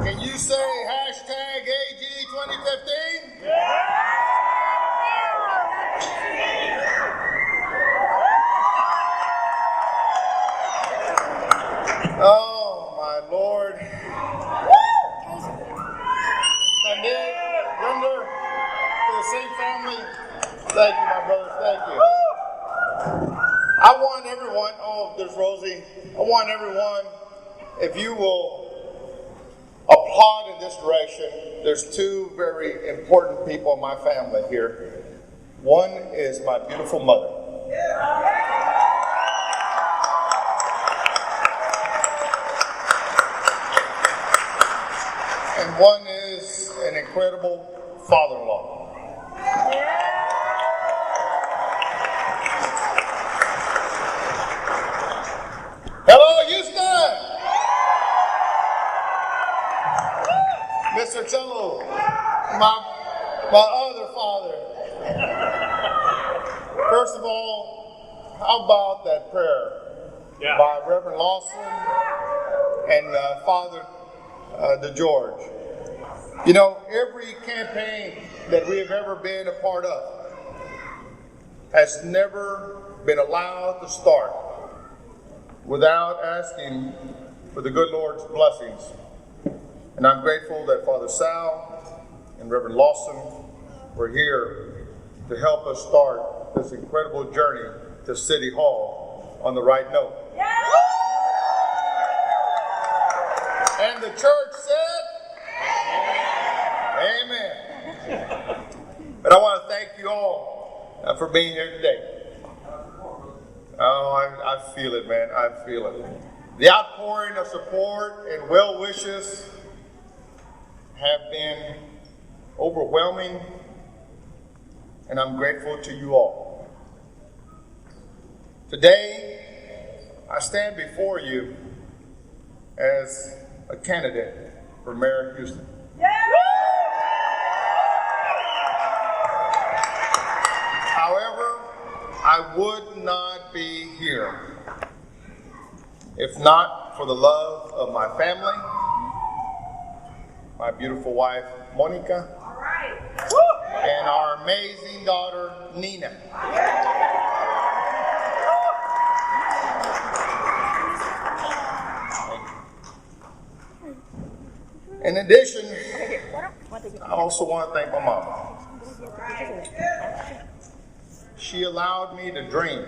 Can you say hashtag AG 2015? Oh, my Lord. And then, Brenda, to the same family, thank you, my brothers, thank you. I want everyone, oh, there's Rosie. I want everyone, if you will applaud in this direction. There's two very important people in my family here. One is my beautiful mother. And one is an incredible father-in-law. Hello, Houston! Mr. Tello, my other father. First of all, how about that prayer by Reverend Lawson and Father DeGeorge? You know, every campaign that we have ever been a part of has never been allowed to start without asking for the good Lord's blessings. And I'm grateful that Father Sal and Reverend Lawson were here to help us start this incredible journey to City Hall on the right note. And the church said, Amen. But I want to thank you all for being here today. Oh, I feel it, man. I feel it. The outpouring of support and well wishes have been overwhelming, and I'm grateful to you all. Today, I stand before you as a candidate for Mayor of Houston. However, I would not be here if not for the love of my family, my beautiful wife, Monica, and our amazing daughter, Nina. In addition, I also want to thank my mom. She allowed me to dream.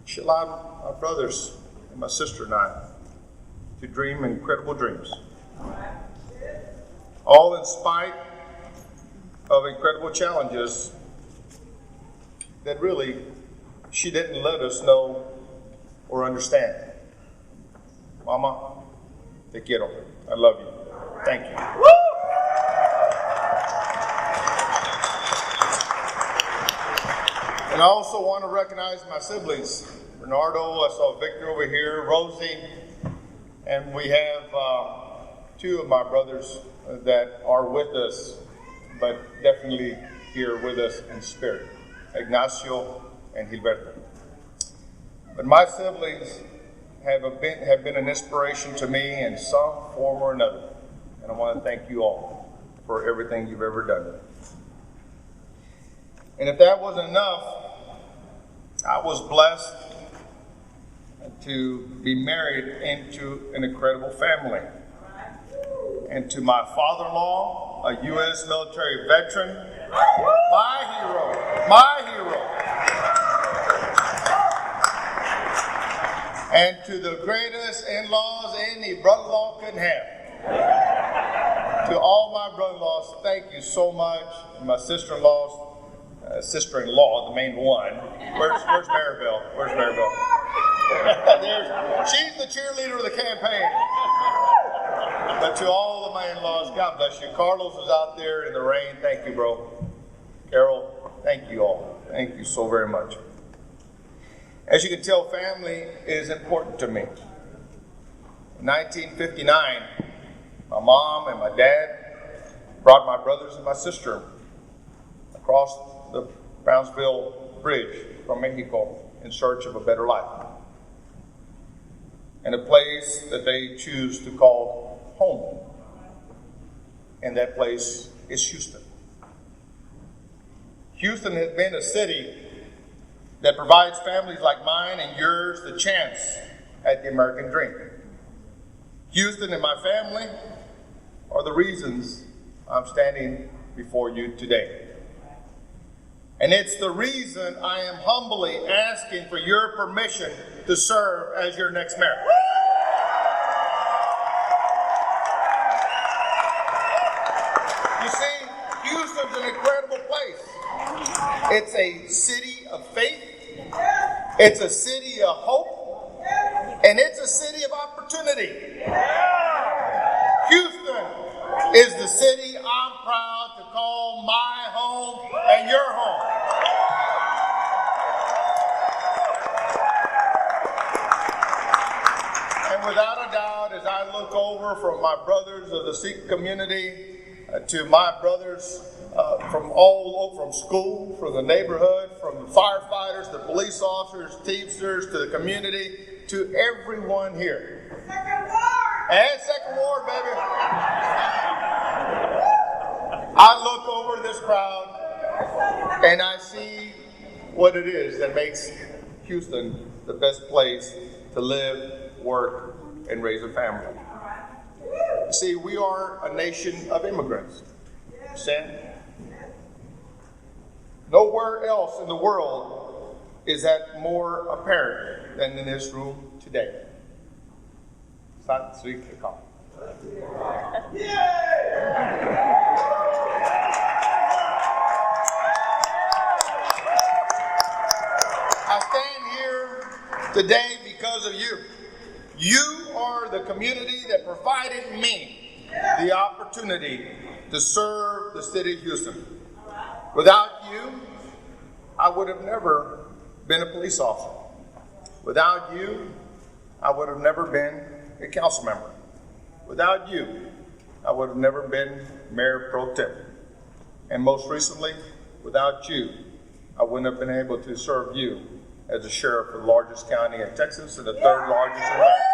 She allowed my brothers and my sister and I to dream incredible dreams. All in spite of incredible challenges that really she didn't let us know or understand. Mama, te quiero. I love you. Thank you. And I also want to recognize my siblings. Bernardo, I saw Victor over here, Rosie, and we have two of my brothers that are with us, but definitely here with us in spirit, Ignacio and Gilberto. But my siblings have been an inspiration to me in some form or another, and I want to thank you all for everything you've ever done. And if that wasn't enough, I was blessed to be married into an incredible family. And to my father-in-law, a U.S. military veteran, my hero. And to the greatest in-laws any brother-in-law couldn't have. To all my brother-in-laws, thank you so much. My sister-in-law, the main one. Where's Maribel? She's the cheerleader of the campaign. But to all of my in-laws, God bless you. Carlos was out there in the rain. Thank you, bro. Carol, thank you all. Thank you so very much. As you can tell, family is important to me. In 1959, my mom and my dad brought my brothers and my sister across the Brownsville Bridge from Mexico in search of a better life. and a place that they choose to call home. And that place is Houston. Houston has been a city that provides families like mine and yours the chance at the American dream. Houston and my family are the reasons I'm standing before you today. And it's the reason I am humbly asking for your permission to serve as your next mayor. You see, Houston's an incredible place. It's a city of faith. It's a city of hope. And it's a city of opportunity. Houston is the city I'm proud to call my home and your home. And without a doubt, as I look over from my brothers of the Sikh community to my brothers from all over, from school, from the neighborhood, from the firefighters, the police officers, teamsters, to the community, to everyone here. And Second Ward, baby. I look over this crowd and I see what it is that makes Houston the best place to live, work, and raise a family. See, we are a nation of immigrants. Understand? Nowhere else in the world is that more apparent than in this room today. Sat Sri Akal. I stand here today because of you. You are the community that provided me the opportunity to serve the city of Houston. Without you, I would have never been a police officer. Without you, I would have never been a council member. Without you, I would have never been Mayor Pro Tem. And most recently, without you, I wouldn't have been able to serve you as the sheriff of the largest county in Texas and the third largest in America.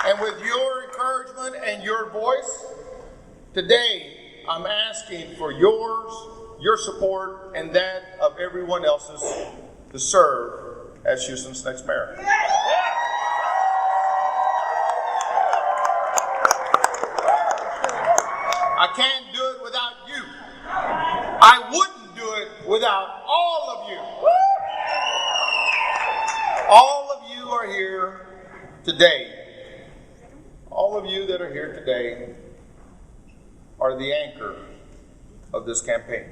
And with your encouragement and your voice, today I'm asking for yours, your support, and that of everyone else's to serve as Houston's next mayor. I can't do it without you. I wouldn't do it without all of you. All of you are here today. All of you that are here today are the anchor of this campaign.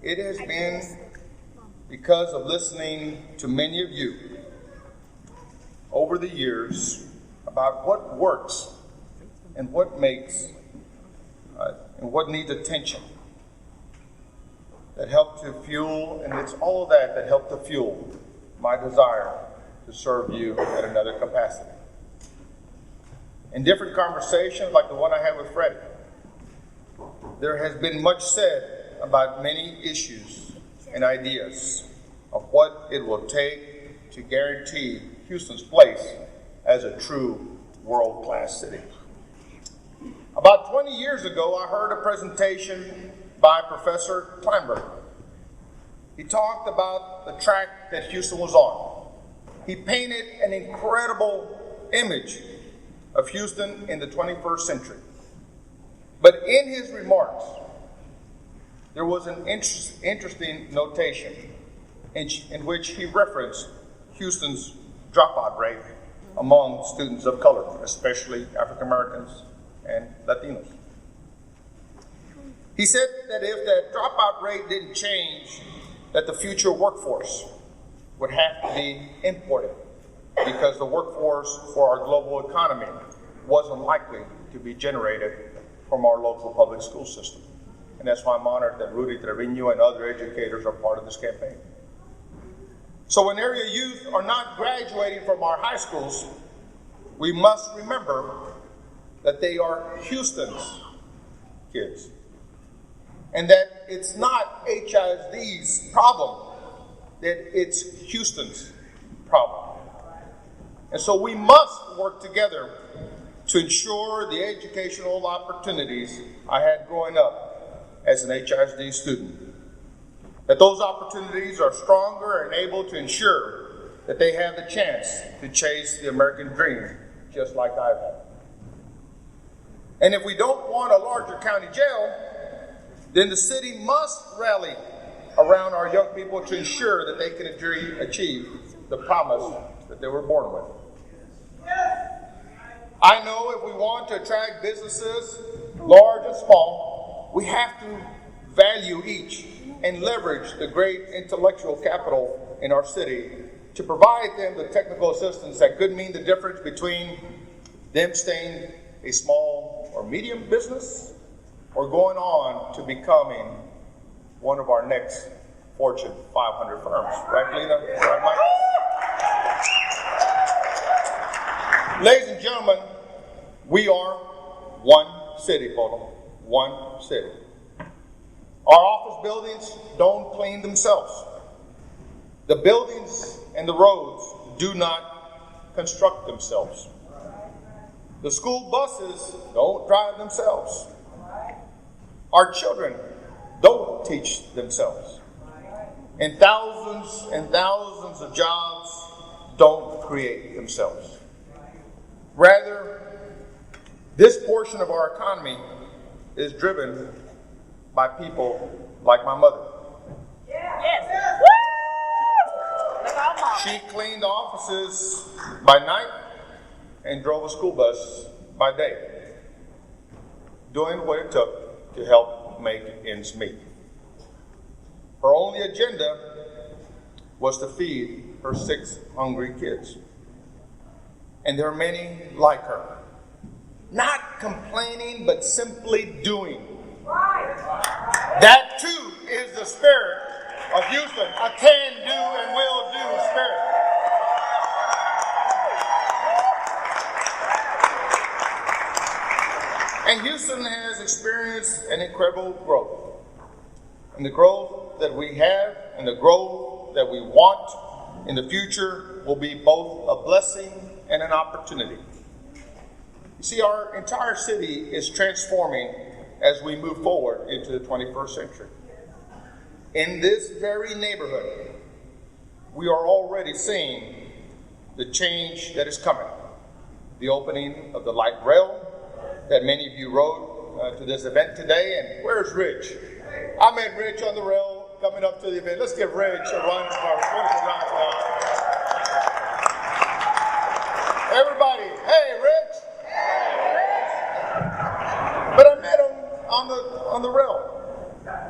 It has been because of listening to many of you over the years about what works and what makes and what needs attention that helped to fuel, and it's all of that that helped to fuel my desire to serve you at another capacity. In different conversations like the one I had with Freddie, there has been much said about many issues and ideas of what it will take to guarantee Houston's place as a true world-class city. About 20 years ago, I heard a presentation by Professor Kleinberg. He talked about the track that Houston was on. He painted an incredible image of Houston in the 21st century. But in his remarks, there was an interesting notation in which he referenced Houston's dropout rate among students of color, especially African Americans and Latinos. He said that if that dropout rate didn't change, that the future workforce would have to be imported because the workforce for our global economy wasn't likely to be generated from our local public school system. And that's why I'm honored that Rudy Trevino and other educators are part of this campaign. So when area youth are not graduating from our high schools, we must remember that they are Houston's kids. And that it's not HISD's problem that it's Houston's problem. And so we must work together to ensure the educational opportunities I had growing up as an HISD student, that those opportunities are stronger and able to ensure that they have the chance to chase the American dream just like I've had. And if we don't want a larger county jail, then the city must rally around our young people to ensure that they can achieve the promise that they were born with. I know if we want to attract businesses, large and small, we have to value each and leverage the great intellectual capital in our city to provide them the technical assistance that could mean the difference between them staying a small or medium business or going on to becoming one of our next Fortune 500 firms. Right, Lena? Right, Mike? Ladies and gentlemen, we are one city, Polo. One city. Our office buildings don't clean themselves. The buildings and the roads do not construct themselves. The school buses don't drive themselves. Our children don't teach themselves. And thousands of jobs don't create themselves. Rather, this portion of our economy is driven by people like my mother. Yes. She cleaned offices by night and drove a school bus by day, doing what it took to help make ends meet. Her only agenda was to feed her 6 hungry kids. And there are many like her, not complaining, but simply doing. That too is the spirit of Houston, a can-do and will-do spirit. And Houston has experienced an incredible growth. And the growth that we have and the growth that we want in the future will be both a blessing and an opportunity. You see, our entire city is transforming as we move forward into the 21st century. In this very neighborhood, we are already seeing the change that is coming. The opening of the light rail that many of you rode to this event today. And where's Rich? I met Rich on the rail coming up to the event. Let's give Rich a round of applause. Everybody, hey, Rich. But I met him on the rail.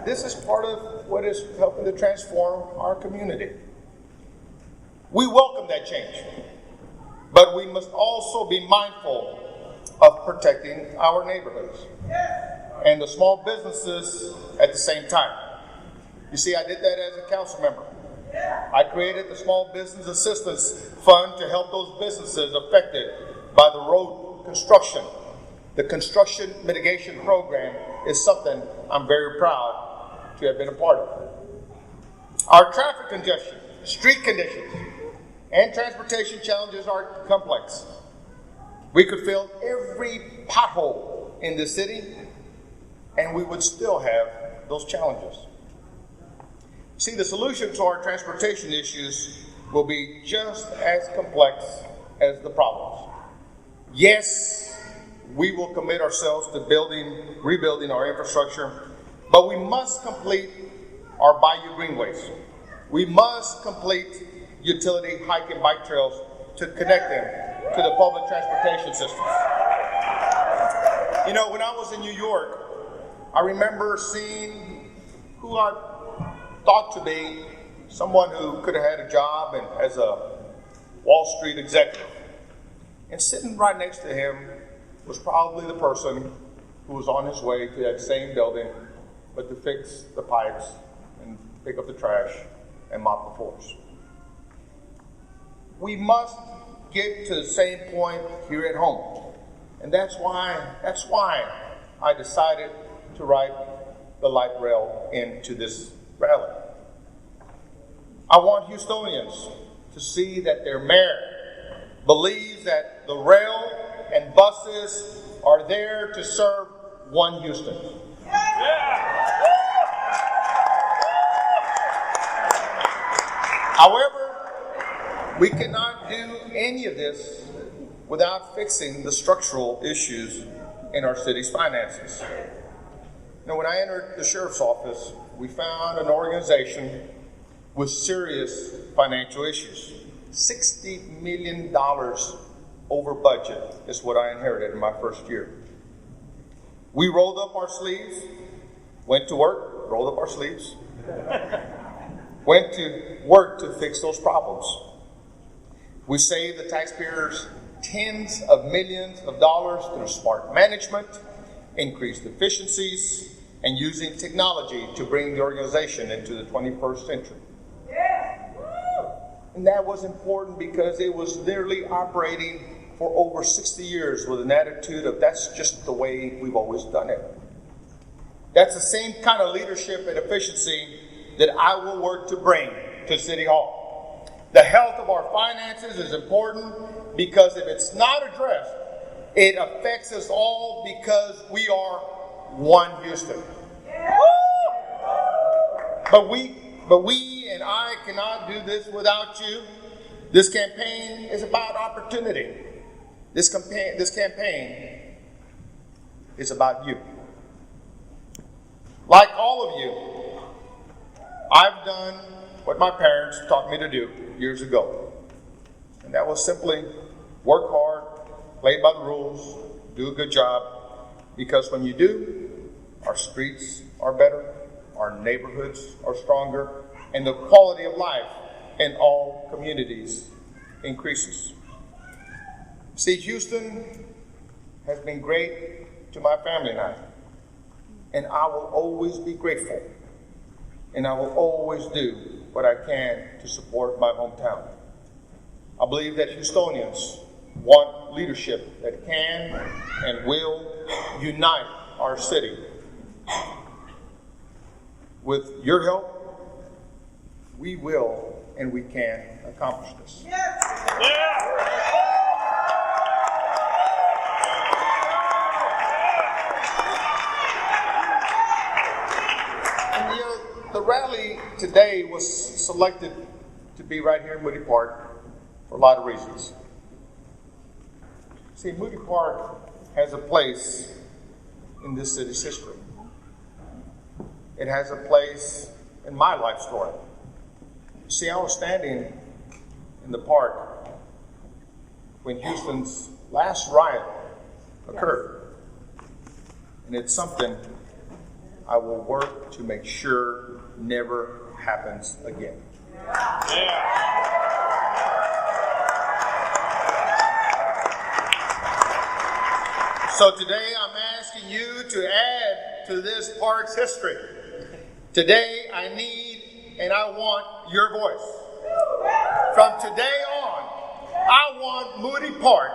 This is part of what is helping to transform our community. We welcome that change, but we must also be mindful of protecting our neighborhoods and the small businesses at the same time. You see, I did that as a council member. I created the Small Business Assistance Fund to help those businesses affected by the road construction. The construction mitigation program is something I'm very proud to have been a part of. Our traffic congestion, street conditions, and transportation challenges are complex. We could fill every pothole in the city, and we would still have those challenges. See, the solution to our transportation issues will be just as complex as the problems. Yes, we will commit ourselves to rebuilding our infrastructure, but we must complete our Bayou Greenways. We must complete utility hike and bike trails to connect them to the public transportation systems. You know, when I was in New York, I remember seeing who I thought to be someone who could have had a job as a Wall Street executive. And sitting right next to him was probably the person who was on his way to that same building, but to fix the pipes and pick up the trash and mop the floors. We must get to the same point here at home. And that's why I decided to write the light rail into this rally. I want Houstonians to see that their mayor believes that the rail and buses are there to serve one Houston. However, we cannot do any of this without fixing the structural issues in our city's finances. Now, when I entered the sheriff's office, we found an organization with serious financial issues. $60 million over budget is what I inherited in my first year. We rolled up our sleeves, went to work, rolled up our sleeves, went to work to fix those problems. We saved the taxpayers tens of millions of dollars through smart management, increased efficiencies, and using technology to bring the organization into the 21st century. And that was important because it was literally operating for over 60 years with an attitude of that's just the way we've always done it. That's the same kind of leadership and efficiency that I will work to bring to City Hall. The health of our finances is important because if it's not addressed, it affects us all because we are one Houston. But we and I cannot do this without you. This campaign is about opportunity. This campaign is about you. Like all of you, I've done what my parents taught me to do years ago. And that was simply work hard, play by the rules, do a good job. Because when you do, our streets are better, our neighborhoods are stronger, and the quality of life in all communities increases. See, Houston has been great to my family and I. And I will always be grateful. And I will always do what I can to support my hometown. I believe that Houstonians want leadership that can and will unite our city. With your help, we will and we can accomplish this. The rally today was selected to be right here in Moody Park for a lot of reasons. See, Moody Park has a place in this city's history. It has a place in my life story. You see, I was standing in the park when Houston's last riot occurred. And it's something I will work to make sure never happens again. So today I'm asking you to add to this park's history. Today I need and I want your voice. From today on, I want Moody Park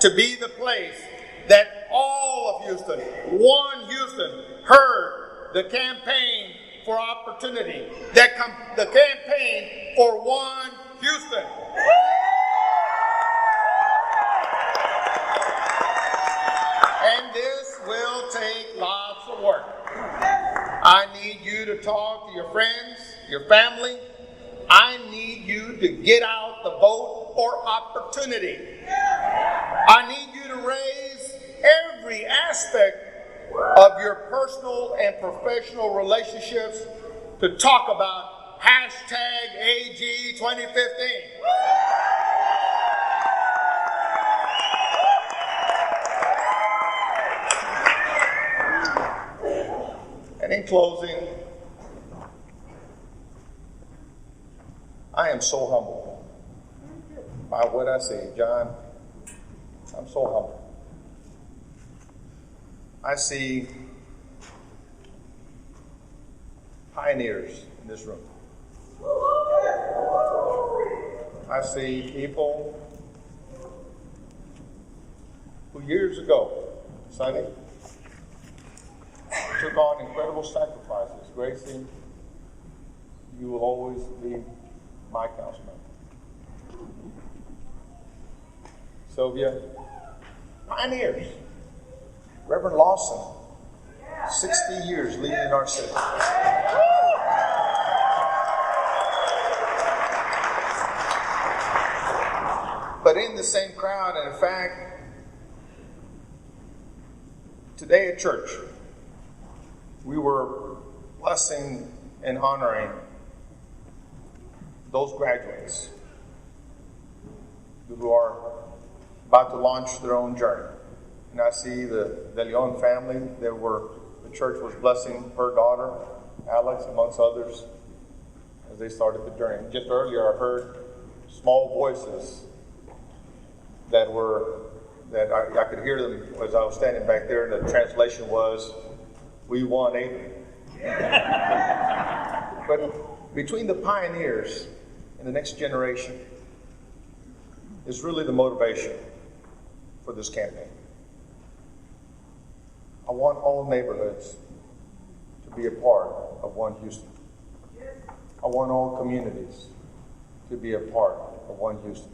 to be the place that all of Houston, one Houston, heard the campaign for opportunity, the campaign for one Houston. And this will take lots of work. I need you to talk to your friends, your family. I need you to get out the vote for opportunity. I need you to raise every aspect of your personal and professional relationships to talk about #AG 2015. And in closing, I am so humbled by what I see, John. I'm so humbled. I see pioneers in this room. I see people who years ago, Sonny, took on incredible sacrifices. Gracie, you will always be Sylvia. Pioneers. Reverend Lawson, 60 years leading our city. But in the same crowd, and in fact, today at church, we were blessing and honoring those graduates who are about to launch their own journey. And I see the De Leon family. The church was blessing her daughter, Alex, amongst others, as they started the journey. Just earlier, I heard small voices that I could hear them as I was standing back there, and the translation was, "We won, Aiden." But between the pioneers and the next generation is really the motivation for this campaign. I want all neighborhoods to be a part of One Houston. I want all communities to be a part of One Houston.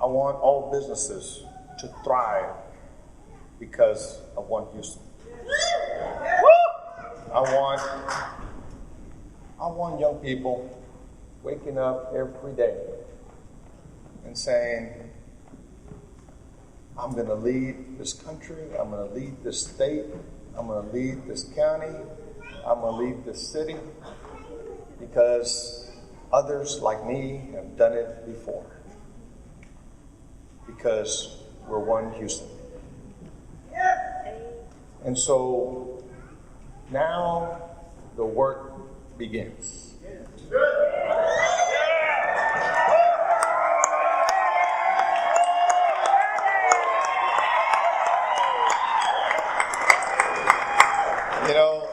I want all businesses to thrive because of One Houston. I want young people waking up every day and saying, I'm going to lead this country, I'm going to lead this state, I'm going to lead this county, I'm going to lead this city, because others like me have done it before. Because we're One Houston. And so now the work begins. You know,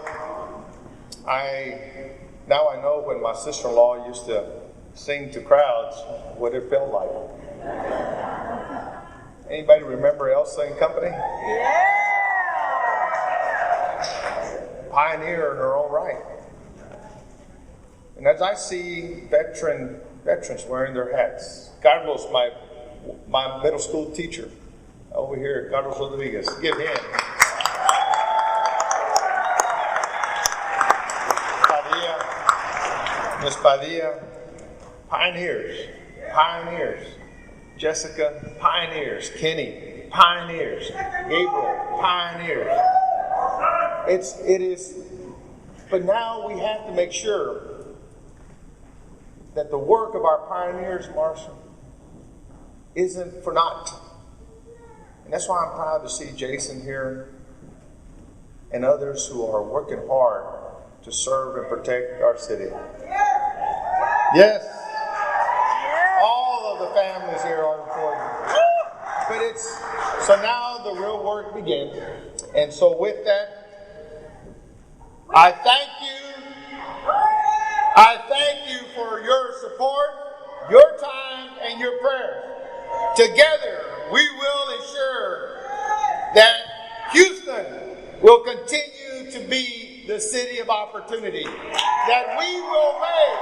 I know when my sister-in-law used to sing to crowds what it felt like. Anybody remember Elsa and Company? Yeah. Pioneer in her own right. And as I see veterans wearing their hats, Carlos, my middle school teacher, over here, Carlos Rodriguez, give him. Miss Padilla, pioneers. Jessica, pioneers. Kenny, pioneers. Gabriel, pioneers. It is, but now we have to make sure that the work of our pioneers, Marshall, isn't for naught. And that's why I'm proud to see Jason here and others who are working hard to serve and protect our city. Yes. All of the families here are important. But so now the real work begins. And so with that, I thank you for your support, your time, and your prayers. Together, we will ensure that Houston will continue to be the city of opportunity. That we will make